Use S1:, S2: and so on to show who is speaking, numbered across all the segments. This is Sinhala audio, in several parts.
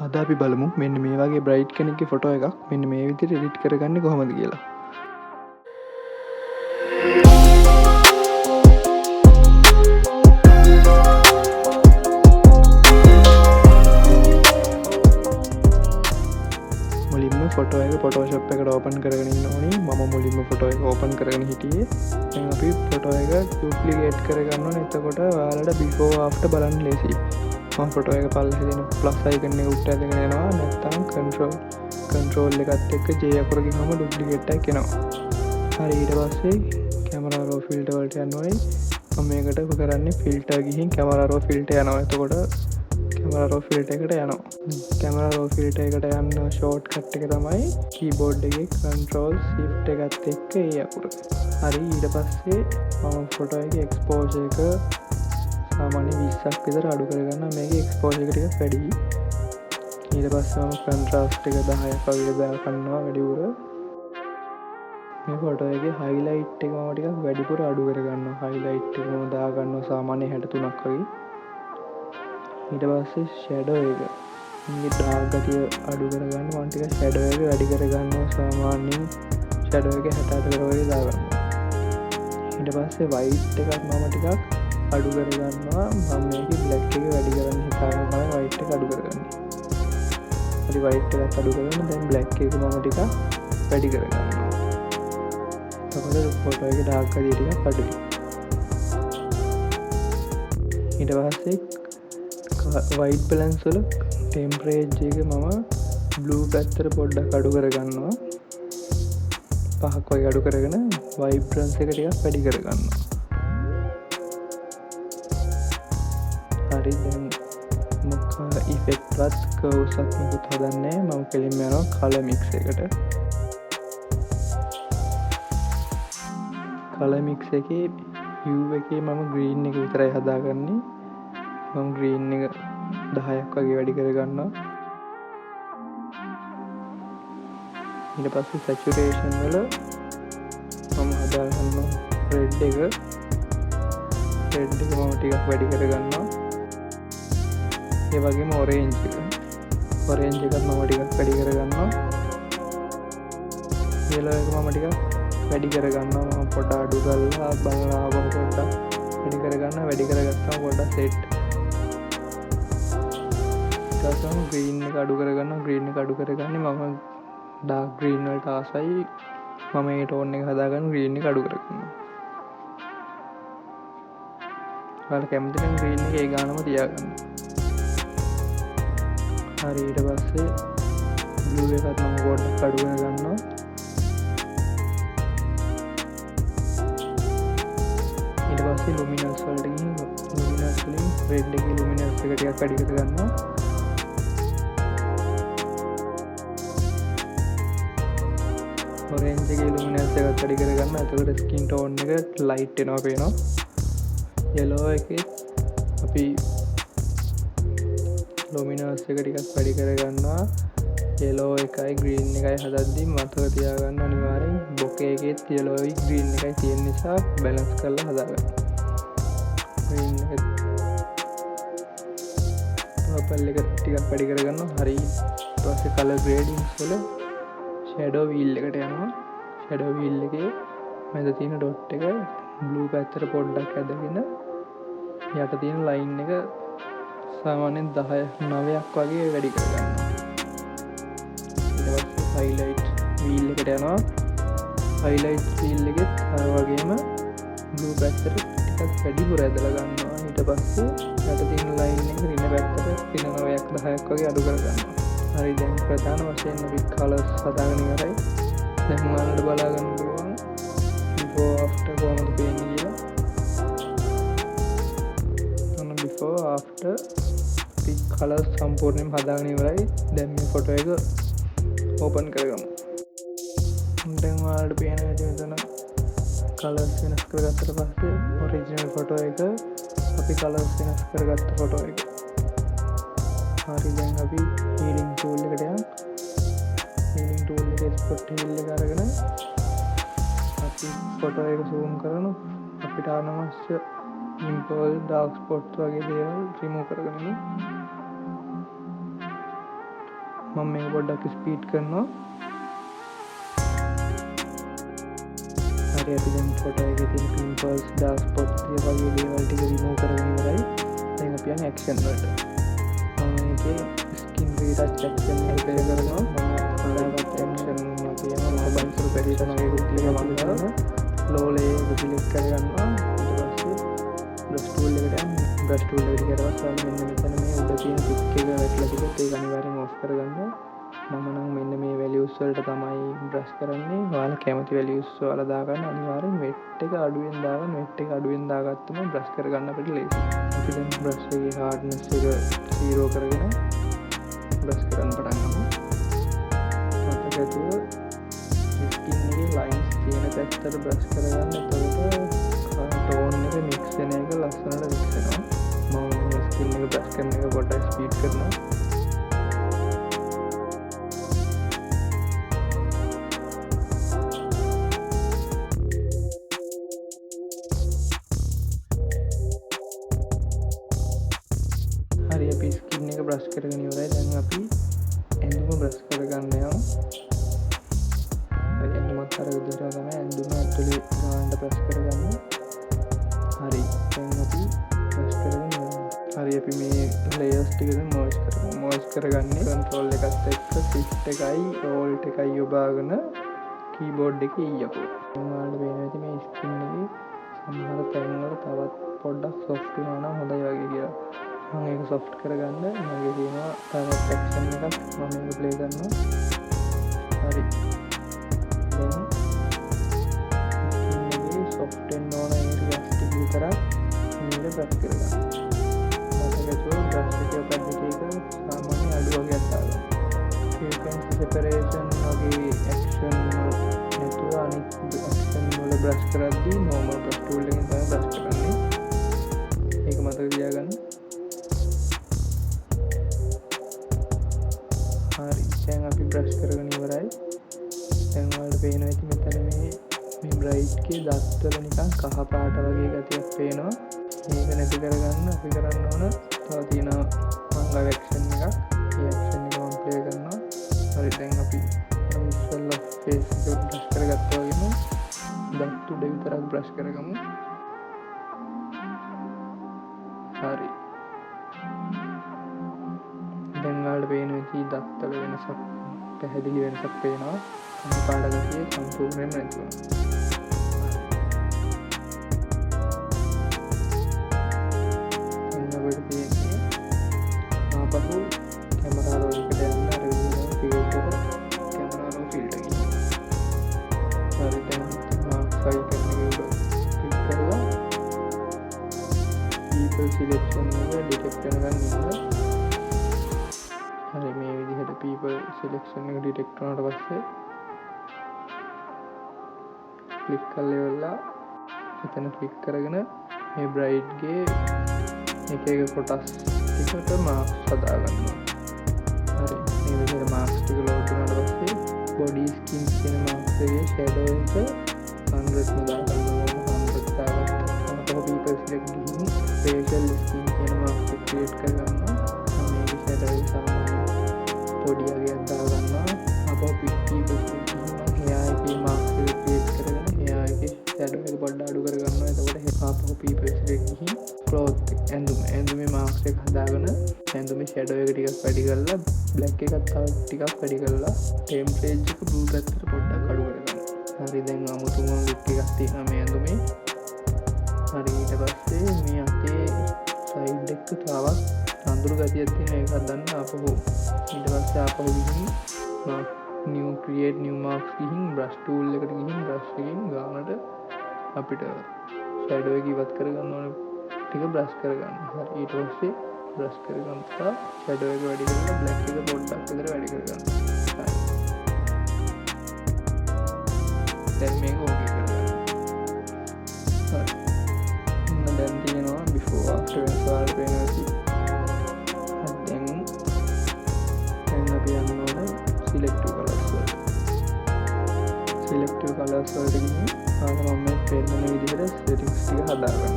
S1: අද අපි බලමු මෙන්න මේ වගේ බ්‍රයිට් කෙනෙක්ගේ ෆොටෝ එකක් මෙන්න මේ විදිහට එඩිට් කරගන්නේ කොහොමද කියලා. මුලින්ම ෆොටෝ එක ෆොටෝෂොප් එකට ඕපන් කරගෙන ඉන්න ඕනේ. මම මුලින්ම ෆොටෝ එක ඕපන් කරගෙන හිටියේ. දැන් අපි ෆොටෝ එක ඩුප්ලිකේට් කරගන්න ඕනේ. එතකොට ඔයාලට බිෆෝ ආෆ්ටර් බලන්න ලේසියි. මම ෆොටෝ එක පල්ලෙහා තියෙන ප්ලස් අයිකන් එක උඩට ඇදගෙන යනවා. නැත්නම් කන්ට්‍රෝල් එකත් එක්ක J අකුර ගිහම ඩුප්ලිකේට් එකක් එනවා. හරි, ඊට පස්සේ කැමරා රෝ ෆිල්ටර් වලට යන්න ඕනේ. මම මේකට කරන්නේ ෆිල්ටර් ගිහින් කැමරා රෝ ෆිල්ටර් යනවා. එතකොට කැමරා රෝ ෆිල්ටර් එකට යනවා. කැමරා රෝ ෆිල්ටර් එකට යන්න ෂෝට් කට් එක තමයි කීබෝඩ් එකේ කන්ට්‍රෝල් shift එකත් එක්ක ඒ අකුර. හරි, ඊට පස්සේ මම ෆොටෝ එකේ එක්ස්පෝෂර් එක සාමාන්‍ය 20ක් විතර අඩු කරගන්න. මේකේ එක්ස්පෝෂර් එක ටිකක් වැඩි. ඊට පස්සේ මම කොන්ට්‍රාස්ට් එක 10ක් වගේ දාගන්නවා වැඩිපුර. මේ ෆොටෝ එකේ හයිලයිට් එක මම ටිකක් වැඩිපුර අඩු කරගන්නවා. හයිලයිට් එක මම දාගන්නවා සාමාන්‍ය 63ක් වගේ. ඊට පස්සේ ෂැඩෝ එක මේ ඩාර්ක් ගතිය අඩු කරගන්න මම ටිකක් ෂැඩෝ එක වැඩි කරගන්නවා. සාමාන්‍යයෙන් ෂැඩෝ එක 68 කර වගේ දාගන්නවා. ඊට පස්සේ වයිට් එකත් මම ටිකක් අඩු කරගන්නවා. මම මේකේ බ්ලැක් එක වැඩි කරන්න හිතාගෙන තමයි වයිට් එක අඩු කරගන්නේ. හරි, වයිට් එකත් අඩු කරගෙන දැන් බ්ලැක් එක මම ටිකක් වැඩි කරගන්නවා. එතකොට ෆොටෝ එකේ ඩාර්ක් ගතිය ටිකක් අඩුයි. ඊට පස්සේ වයිට් බැලන්ස් වල ටෙම්පරේචර් එක මම බ්ලූ පැත්තට පොඩ්ඩක් අඩු කරගන්නවා. 5ක් වගේ අඩු කරගෙන වයිබ්‍රන්ස් එක ටිකක් වැඩි කරගන්නවා. හරි, දැන් මොකක් ඉෆෙක්ට් වත් කර්ව්ස් වත් මොකුත් හදන්නේ මම කෙලින්ම යනවා කලර් මික්ස් එකට. කලර් මික්ස් එකේ hue එකේ මම green එක විතරයි හදාගන්නේ. මම green එක 10ක් වගේ වැඩි කරගන්නවා. ඊට පස්සේ saturation වල මම හදාගන්නවා red එක මම ටිකක් වැඩි කරගන්නවා. ඒ වගේම orange එකත් මම ටිකක් වැඩි කරගන්නවා. yellow එක මම ටිකක් වැඩි කරගන්නවා. මම පොඩ අඩු කරලා බලනවා පොඩ්ඩක් වැඩි කරගන්න. වැඩි කරගත්තාම පොඩ්ඩක් set. ඊටසම green එක අඩු කරගන්නවා. green එක අඩු කරගන්නේ මම dark green වලට ආසයි. මම මේ tone එක හදාගන්න green එක අඩු කරගන්නවා. ඔයාලා කැමති නම් green එක ඒ ගානම තියාගන්න. හරි, ඊට පස්සේ blue එකත් මම පොඩ්ඩක් අඩු කරගන්නවා. ඊට පස්සේ luminance වලට ගිහින් luminance වලින් red එකේ luminance එක ටිකක් වැඩි කරගන්නවා. orange එකේ luminance එකත් වැඩි කරගන්න. එතකොට skin tone එක light වෙනවා පේනවා. yellow එකේ අපි luminance එක ටිකක් වැඩි කරගන්නවා. yellow එකයි green එකයි හදද්දී මතක තියාගන්න අනිවාර්යෙන් bokeh එකේත් yellow එකයි green එකයි තියෙන නිසා balance කරලා හදාගන්න. green එක purple එක ටිකක් වැඩි කරගන්නවා. හරි, ඊට පස්සේ color gradients වල shadow wheel එකට යනවා. shadow wheel එකේ මැද තියෙන dot එක blue පැත්තට පොඩ්ඩක් ඇදගෙන යට තියෙන line එක සාමාන්‍යයෙන් 9ක් වගේ වැඩි කරගන්නවා. ඊට පස්සේ highlight wheel එකට යනවා. highlight wheel එකෙත් වගේම blue පැත්තට ටිකක් වැඩිපුර ඇදලා ගන්නවා. ඊට පස්සේ යට තියෙන line එක රින පැත්තට රින 9ක් 10ක් වගේ අඩු කරගන්නවා. හරි, දැන් ප්‍රධාන වශයෙන් අපි කලර්ස් හදාගෙන ඉවරයි. දැන් ඔයාලට බලා ගන්න පුළුවන් before after කොහොමද පේන්නේ කියලා. ඔන්න before after අපි කලර්ස් සම්පූර්ණයෙන්ම හදාගෙන ඉවරයි. දැන් මේ ෆොටෝ එක ඕපන් කරගමු. දැන් ඔයාලට පේන විදිහට මෙතන කලර්ස් වෙනස් කරගත්තට පස්සේ ඔරිජිනල් ෆොටෝ එක අපි කලර්ස් වෙනස් කරගත්ත ෆොටෝ එක. හරි, දැන් අපි healing tool එකට යමු. healing tool එකේ spot heal එක අරගෙන අපි ෆොටෝ එක zoom කරනවා. අපිට අනවශ්‍ය impulse dark spots වගේ දේවල් remove කරගන්න. මම මේක පොඩ්ඩක් ස්පීඩ් කරනවා. හරි අපි දැන් ෆොටෝ එකේ තියෙන පිම්පල්ස් ඩාර්ක් ස්පොට්ස් වගේ දේවල් ටික රිමූව් කරගෙන ඉවරයි. දැන් අපි යන්නේ ඇක්ෂන් වලට. මම මේකේ ස්කින් රීටච් ඇක්ෂන් එක ප්ලේ කරනවා. මම හදාගත්ත ඇක්ෂන් වගේම මොබයිල් සුපර්විෂන් වගේ කුටි එක මම කරනවා. ලෝ ලේයර් එක සිලෙක්ට් කරගන්නවා. ඊට පස්සේ බ්‍රෂ් ටූල් එකට යන්න. බ්‍රෂ් ටූල් එකට ගියාට පස්සේ මෙන්න මෙතන මේ උඩ තියෙන ටික් එක වැටලා තිබුත් ඒක අනිවාර්යෙන් ඔෆ් කරගන්න. මම නම් මෙන්න මේ වැලියුස් වලට තමයි බ්‍රෂ් කරන්නේ. ඔයාලා කැමති වැලියුස් ඔයාලා දාගන්න. අනිවාර්යෙන් වෙට් එක අඩුවෙන් දාගන්න. වෙට් එක අඩුවෙන් දාගත්තම බ්‍රෂ් කරගන්න අපිට ලේසියි. අපි දැන් බ්‍රෂ් එකේ හાર્ඩ්නස් එක 0 කරගෙන බ්‍රෂ් කරන්න පටන් ගමු. මතක ඇතුව ස්කින් එකේ ලයින්ස් තියෙන පැත්තට බ්‍රෂ් කරගන්න. එතකොට ටෝන් එක මික්ස් වෙන එක ලස්සනට මික්ස් වෙනවා. මම ස්කින් එක බ්‍රෂ් කරන එක පොඩ්ඩක් ස්පීඩ් කරනවා. හරි අපි ස්කින් එක බ්‍රෂ් කරගෙන ඉවරයි. දැන් අපි ඇඳුම බ්‍රෂ් කරගන්න යමු. ඇඳුමත් අර විදිහට තමයි ඇඳුම ඇතුලේ ගානට බ්‍රෂ් කරගන්න. හරි දැන් අපි බ්‍රෂ් කරගෙන ඉවරයි. හරි අපි මේ ලේයර්ස් ටික දැන් මර්ජ් කරමු. මර්ජ් කරගන්නේ කන්ට්‍රෝල් එකත් එක්ක shift එකයි alt එකයි යොදාගෙන කීබෝඩ් එකේ ඊයකෝ. ඔයාලට වෙන ඇති මේ ස්කින් එකේ සමහර තැන්වල තවත් පොඩ්ඩක් සොෆ්ට් වෙනවා නම් හොඳයි වගේ කියලා. මම ඒක සොෆ්ට් කරගන්න මගේ තියෙනවා තවත් ඇක්ෂන් එකක්. මම මේක ප්ලේ කරනවා. හරි දැන් මේකේ සොෆ්ට් වෙන්න ඕන ඒරියාස් ටික විතරක් මේක බ්‍රෂ් කරගන්න. මතකද බ්‍රෂ් එකේ පැත්තට සාමාන්‍ය අඩු වගේක් දාගන්න. ෆ්‍රීකවන්සි සෙපරේෂන් වගේ ඇක්ෂන් නැතුව අනිත් ඇක්ෂන් වල බ්‍රෂ් කරද්දී නෝමල් බ්‍රෂ් ටූල් එකෙන් තමයි බ්‍රෂ් කරන්නේ. ඒක මතක තියාගන්න. හරි දැන් අපි බ්‍රෂ් කරගෙන ඉවරයි. දැන් ඔයාලට පේනවා ඇති මෙතන මේ බ්‍රයිට් කේ දත්වල නිකන් කහ පාට වගේ ගතියක් පේනවා. මේක නැති කරගන්න අපි කරන්න ඕන තව තියෙනවා මංගල ඇක්ෂන් එකක්. මේ ඇක්ෂන් එක මම ප්ලේ කරනවා. හරි දැන් අපි ඉස්සෙල්ලා ෆේස් එක බ්‍රෂ් කරගත්තා වගේම දත් උඩ විතරක් බ්‍රෂ් කරගමු. හරි දැන් ඔයාලට පේනවා ඇති දත්වල වෙනසක් පැහැදිලි වෙනසක් පේනවා. කහ පාට ගතිය සම්පූර්ණයෙන්ම නැති වෙනවා. අපිට තියෙන්නේ ආපහු කැමරා රෝල් එකට යන්න අර විදිහට ෆීල්ඩ් එක කැමරා රෝල් ෆීල්ඩ් එකකින්. හරි දැන් මාක් ෆයිල් කරන එක උඩ ක්ලික් කරලා people selection එක ඩිටෙක්ට් කරගන්න ඉන්න. හරි මේ විදිහට people selection එක ඩිටෙක්ට් වුණාට පස්සේ ක්ලික් කරලා ඉවරලා එතන ක්ලික් කරගෙන මේ බ්‍රයිට් ගේ එක එක කොටස් ටිකට මාක්ස් හදාගන්නවා. හරි මේ විදිහට මාක්ස් ටික ලෝඩ් වුණාට පස්සේ බොඩි ස්කින් කියන මාක්ස් එකේ ෂැඩෝ එක 100 ම දාගන්නවා. 100 දාගත්තා. people select ගිහින් facial skin කියන මාක්ස් එක ක්‍රියේට් කරගන්නවා. මේකේ ෂැඩෝ එක සාමාන්‍ය පොඩි අගයක් දාගන්නවා. අපෝ people select ගිහින් hair එකේ මාක්ස් එක ක්‍රියේට් කරගෙන hair එකේ ෂැඩෝ එක පොඩ්ඩක් අඩු කරගන්නවා. එතකොට අපෝ people select ගිහින් ක්ලෝත් ඇඳුමේ මාක්ස් එක හදාගෙන ඇඳුමේ ෂැඩෝ එක ටිකක් වැඩි කරලා බ්ලැක් එකත් තව ටිකක් වැඩි කරලා ටෙම්පරේචර් එක බ්ලූ පැත්තට පොඩ්ඩක් අඩු කරගන්න. හරි දැන් අමුතුම ලුක් එකක් තියෙනවා මේ ඇඳුමේ. හරි ඊට පස්සේ මේ අතේ සයිඩ් එක තවත් අඳුරු ගතියක් තියෙන එකක් ගන්න ආපහු. ඊට පස්සේ ආපහු ගිහින් new create new marks ගිහින් brush tool එකට ගිහින් brush එකකින් ගානට අපිට ෂැඩෝ එක ඉවත් කරගන්න ඕනේ ටික බ්‍රෂ් කරගන්න. හරි ඊට පස්සේ බ්‍රෂ් කරගන්නවා ෂැඩෝ එක වැඩි කරලා බ්ලැක් එක පොඩ්ඩක් විතර වැඩි කරගන්න. හරි දැන් මේක ඕකේ කරගන්න. හරි දැන් තියෙනවා before after වෙනස වල පේනවා. දැන් අපි යන්න ඕනේ selective colors වලට. selective colors වලට ගිහින් මම මේ පෙන්නන විදිහට settings ටික හදාගන්නවා.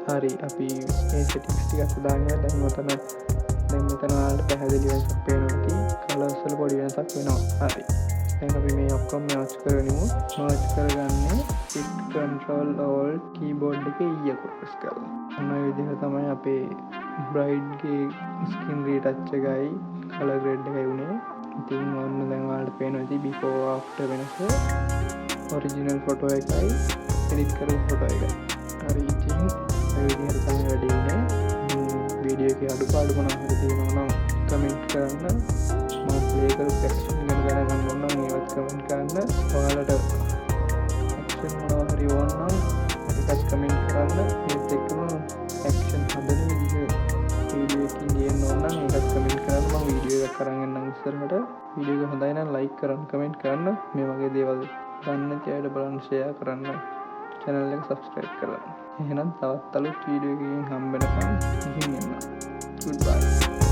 S1: හරි අපි ඒ සෙටික්ස් ටික දාගෙන දැන් මෙතන ඔයාලට පැහැදිලි වෙනසක් පේනවා ඇති කලර්ස් වල පොඩි වෙනසක් වෙනවා හරි දැන් අපි මේ ඔක්කොම මර්ජ් කරගනිමු මර්ජ් කරගන්නේ shift control alt keyboard එකේ E එක press කරලා ඔන්න ඔය විදිහට තමයි අපේ bride ගේ skin retouch එකයි color grade එකයි උනේ ඉතින් ඔන්න දැන් ඔයාලට පේනවා ඇති before after වෙනස original photo එකයි edit කරපු photo එකයි හරි ඉතින් ඔය විදිහට තමයි වැඩේ උනේ වීඩියෝ එකේ අඩුපාඩු මොනවා හරි තියෙනවා නම් කමෙන්ට් කරන්න මම ප්ලේ කරපු ටෙක්ස්චර් ගැන දැනගන්න ඕන නම් ඒවත් කමෙන්ට් කරන්න ඔයාලට ඇක්ෂන් මොනවා හරි ඕන නම් ඒකත් කමෙන්ට් කරන්න ඒත් එක්කම ඇක්ෂන් හදන විදිහ වීඩියෝ එකකින් ගේන්න ඕන නම් ඒකත් කමෙන්ට් කරන්න මම වීඩියෝ එකක් කරන් එන්නම් ඉස්සරහට වීඩියෝ එක හොඳයි නම් ලයික් කරන්න කමෙන්ට් කරන්න මේ වගේ දේවල් දන්නේ නැති අයට බලන්න ෂෙයා කරන්න channel එක subscribe කරන්න එහෙනම් තවත් අලුත් වීඩියෝ එකකින් හම්බ වෙනකම් ඉතින් එන්න goodbye